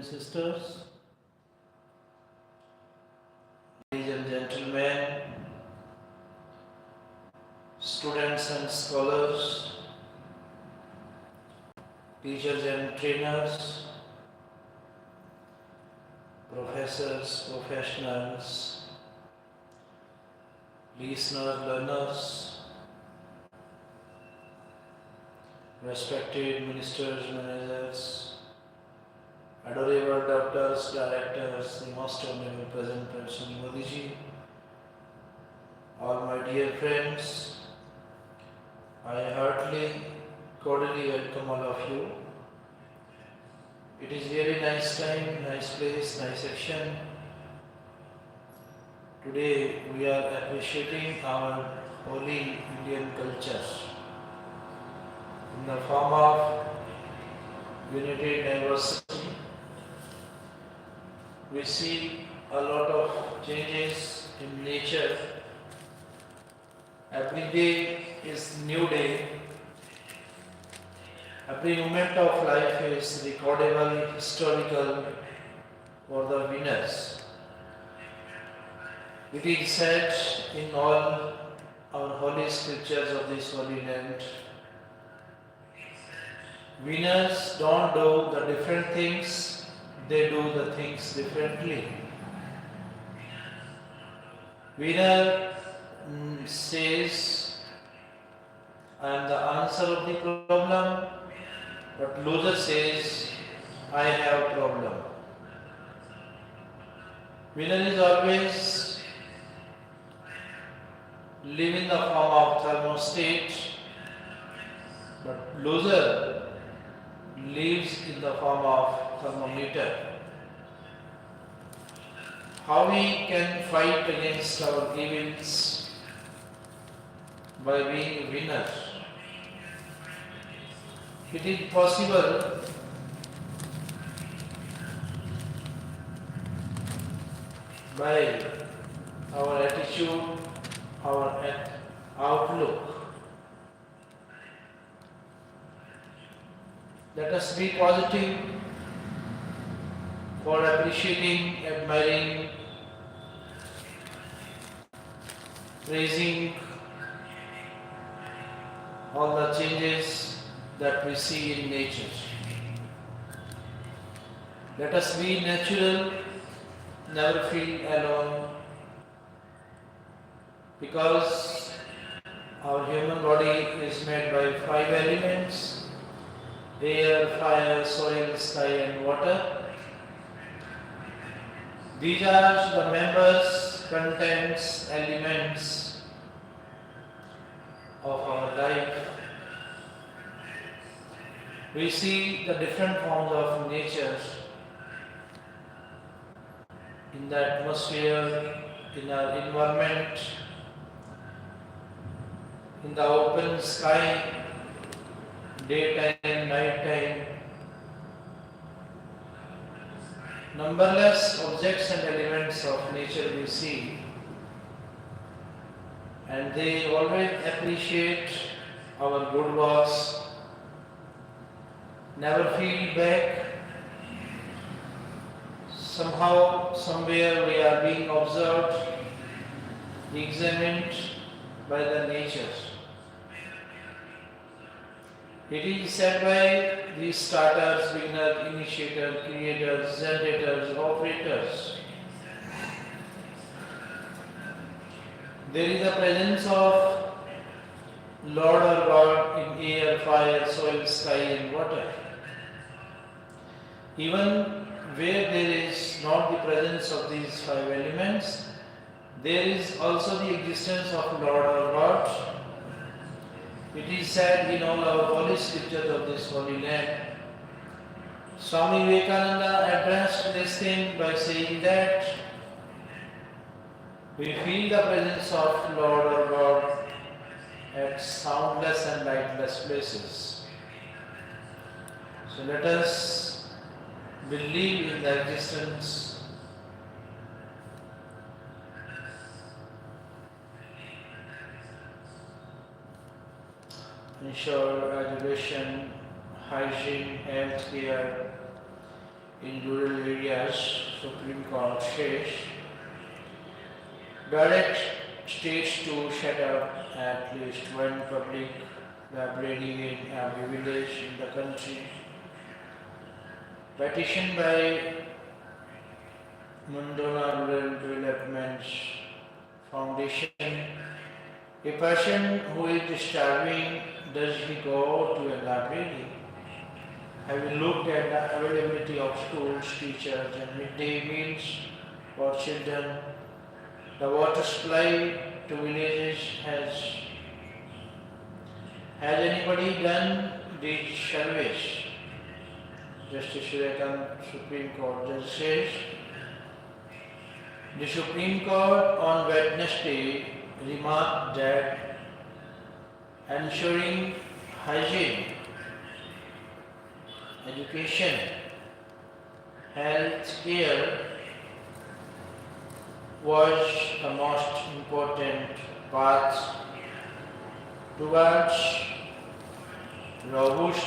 and sisters, ladies and gentlemen, students and scholars, teachers and trainers, professors, professionals, listeners, learners, respected ministers, managers, adorable doctors, directors, the most honorable present person Modiji, all my dear friends, I heartily, cordially welcome all of you. It is really nice time, nice place, nice section. Today we are appreciating our holy Indian culture in the form of unity, diversity. We see a lot of changes in nature. Every day is new day. Every moment of life is recordable, historical for the winners. It is said in all our holy scriptures of this holy land, winners don't do the different things, they do the things differently. Winner says, I am the answer of the problem, but loser says, I have a problem. Winner is always live in the form of thermostat, but loser lives in the form of thermometer. How we can fight against our evils? By being a winner. It is possible by our attitude, our outlook. Let us be positive for appreciating, admiring, praising all the changes that we see in nature. Let us be natural, never feel alone, because our human body is made by 5 elements: air, fire, soil, sky and water. These are the members, contents, elements of our life. We see the different forms of nature in the atmosphere, in our environment, in the open sky, daytime, nighttime. Numberless objects and elements of nature we see, and they always appreciate our good works, never feel back. Somehow, somewhere we are being observed, examined by the nature. It is said by these starters, beginners, initiators, creators, generators, operators. There is a presence of Lord or God in air, fire, soil, sky and water. Even where there is not the presence of these 5 elements, there is also the existence of Lord or God. It is said in all our holy scriptures of this holy land. Swami Vivekananda addressed this thing by saying that we feel the presence of Lord or God at soundless and lightless places. So let us believe in the existence ensure education, hygiene, health care, in rural areas, Supreme Court says, direct states to set up at least one public library in every village in the country. Petition by Mandona Rural Development Foundation. A person who is starving, does he go to a library? Have you looked at the availability of schools, teachers and midday meals for children? The water supply to villages has anybody done these surveys? Justice Suryakant, Supreme Court judge says, the Supreme Court on Wednesday remarked that ensuring hygiene, education, health care was the most important path towards robust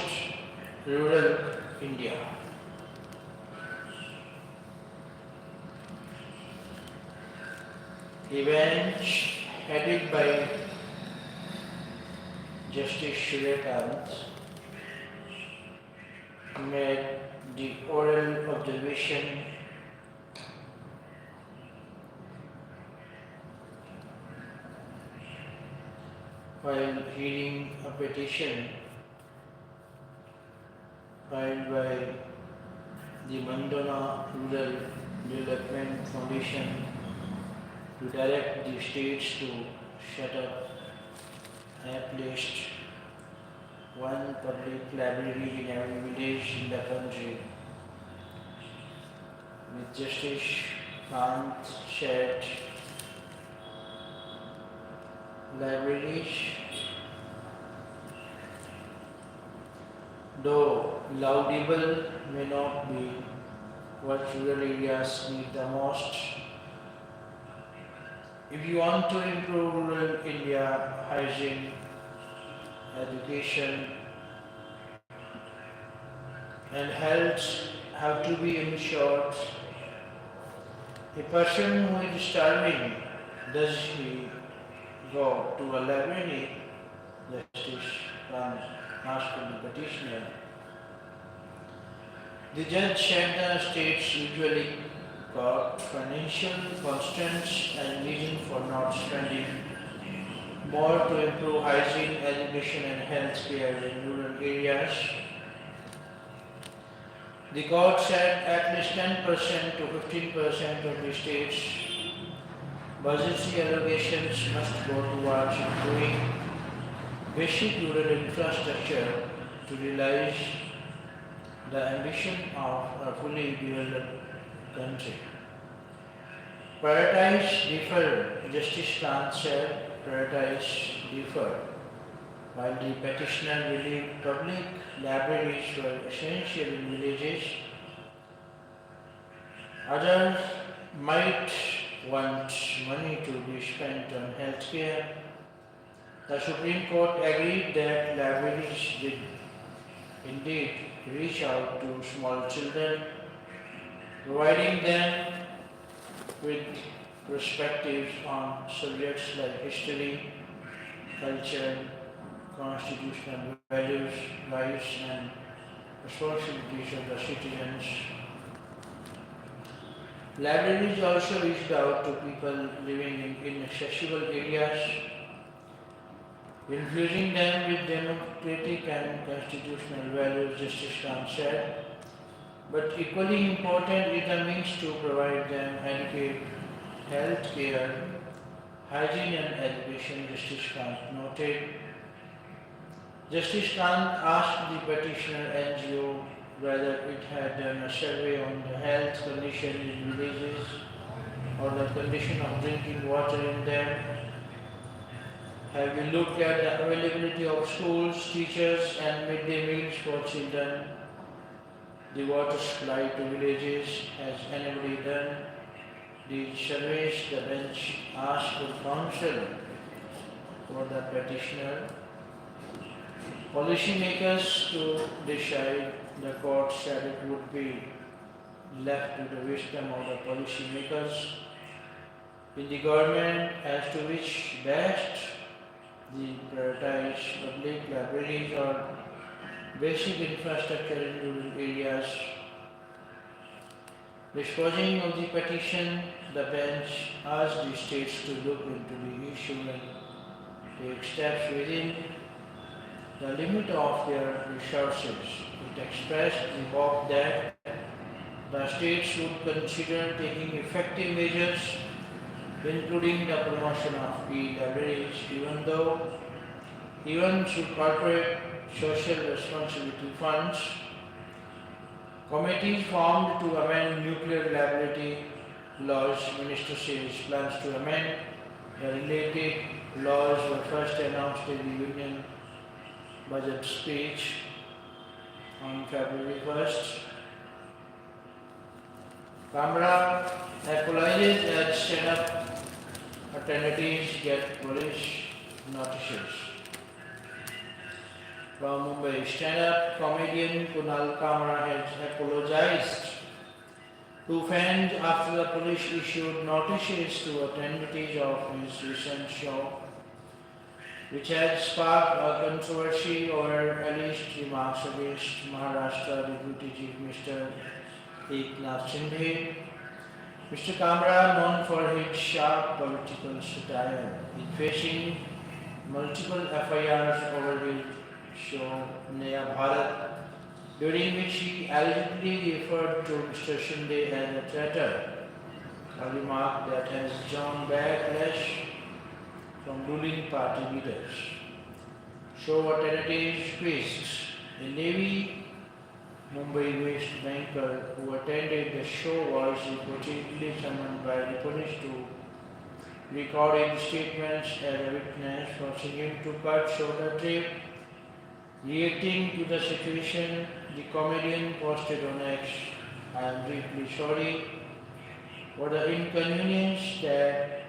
rural India. The bench headed by Justice Suryakant made the oral observation while hearing a petition filed by the Mandona Rural Development Foundation to direct the states to set up at least one public library in every village in the country. With Justice Kant said, libraries, though laudable, may not be what rural areas need the most. If you want to improve rural India, hygiene, education and health have to be ensured. A person who is starving, does he go to a library? Justice Kant asked the petitioner. The judge said the states usually got financial constraints and reason for not spending more to improve hygiene, education and health care in rural areas. The court said at least 10% to 15% of the state's budgetary allocations must go towards improving basic rural infrastructure to realize the ambition of a fully developed country. Prioritize differ, Justice Kant said, prioritize differ. While the petitioner believed public libraries were essential in villages, others might want money to be spent on healthcare. The Supreme Court agreed that libraries did indeed reach out to small children, providing them with perspectives on subjects like history, culture, constitutional values, rights and responsibilities of the citizens. Libraries also reached out to people living in inaccessible areas, infusing them with democratic and constitutional values, Justice Kant said. But equally important is the means to provide them adequate health care, hygiene and education, Justice Kant noted. Justice Kant asked the petitioner NGO whether it had done a survey on the health condition in villages or the condition of drinking water in them. Have you looked at the availability of schools, teachers and midday meals for children? The water supply to villages, has anybody done these surveys? The bench asked for counsel for the petitioner. Policymakers to decide, the court said it would be left to the wisdom of the policy makers in the government as to which best the prioritize public libraries or basic infrastructure in rural areas. Disposing of the petition, the bench asked the states to look into the issue and take steps within the limit of their resources. It expressed the hope that the states would consider taking effective measures, including the promotion of e-libraries, even should corporate social responsibility funds. Committees formed to amend nuclear liability laws. Minister says plans to amend the related laws were first announced in the Union budget speech on February 1st. Kamra apologizes as stand-up attendees get police notices. From Mumbai, stand-up comedian Kunal Kamra has apologized to fans after the police issued notices to attendees of his recent show, which had sparked a controversy over alleged remarks against Maharashtra Deputy Chief Minister Eknath Shinde. Mr. Kamra, known for his sharp political satire, is facing multiple FIRs over his show Naya Bharat, during which he allegedly referred to Mr. Shinde as a traitor, a remark that has drawn backlash from ruling party leaders. Show attendees quizzed. A Navy Mumbai-based banker who attended the show was reportedly summoned by the police to record statements as a witness, forcing him to cut short a trip. Reacting to the situation, the comedian posted on X, "I am deeply sorry for the inconvenience that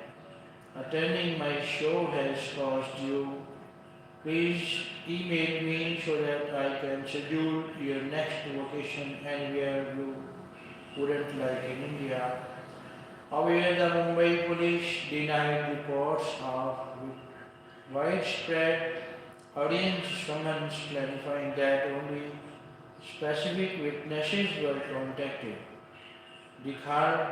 attending my show has caused you. Please email me so that I can schedule your next vacation anywhere you wouldn't like in India." However, the Mumbai police denied reports of widespread audience summons, clarifying that only specific witnesses were contacted. The Khar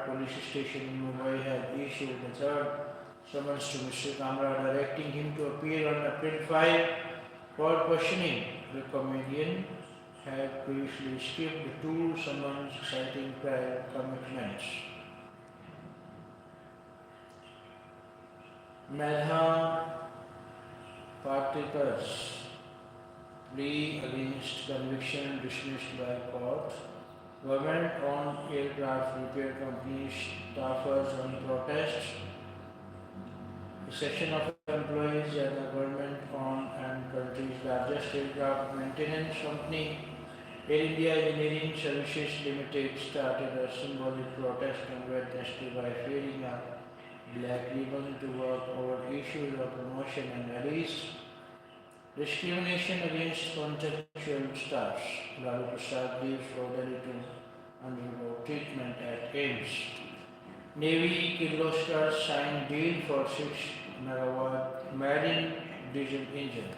police station in Mumbai had issued the third summons to Mr. Kamra, directing him to appear on April 5 for questioning. The comedian had previously skipped two summons citing prior commitments. Medha Patikars plea against conviction dismissed by court. Government-owned aircraft repair company staffers on protest. A section of employees at the government-owned and country's largest aircraft maintenance company, Air India Engineering Services Limited, started a symbolic protest on Wednesday by wearing a black ribbon to work over issues of promotion and release, discrimination against contractual staffs. Lalu Prasad leaves orderly to undergo treatment at AIMS. Navy Kirloskar signed deal for 6 megawatt marine diesel engine.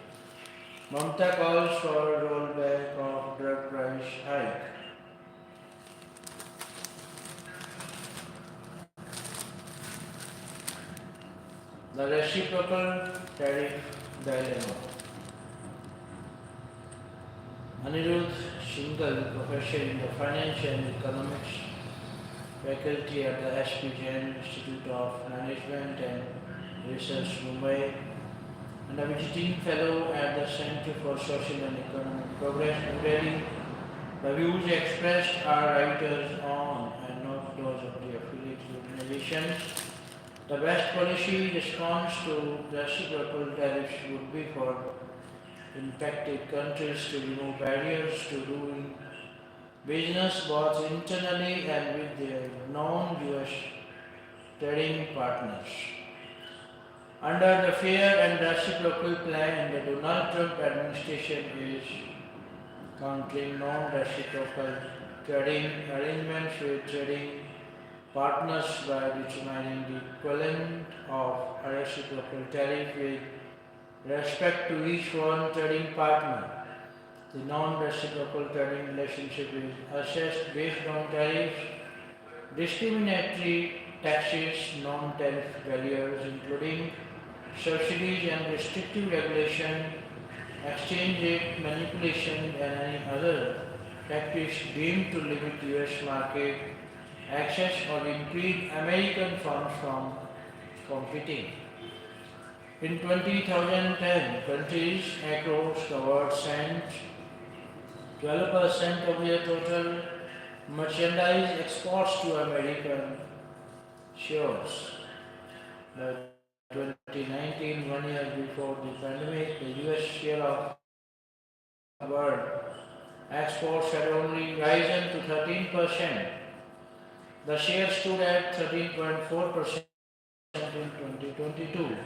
Mamta calls for rollback of drug price hike. The reciprocal tariff dilemma. Anirudh Singhal, professor in the Finance and Economics faculty at the SP Jain Institute of Management and Research, Mumbai, and a visiting fellow at the Center for Social and Economic Progress, New Delhi. The views expressed are writers' own and not those of the affiliate organizations. The best policy response to reciprocal tariffs would be for impacted countries to remove barriers to doing business both internally and with their non-US trading partners. Under the Fair and Reciprocal Plan, the Donald Trump administration is countering non-reciprocal trading arrangements with trading partners by determining the equivalent of a reciprocal tariff with respect to each foreign trading partner. The non-reciprocal trading relationship is assessed based on tariffs, discriminatory taxes, non-tariff barriers including subsidies and restrictive regulation, exchange rate manipulation and any other practice deemed to limit US market access or impede American firms from competing. In 2010, countries across the world sent 12% of their total merchandise exports to American shores. By 2019, 1 year before the pandemic, the US share of world exports had only risen to 13%. The share stood at 13.4% in 2022.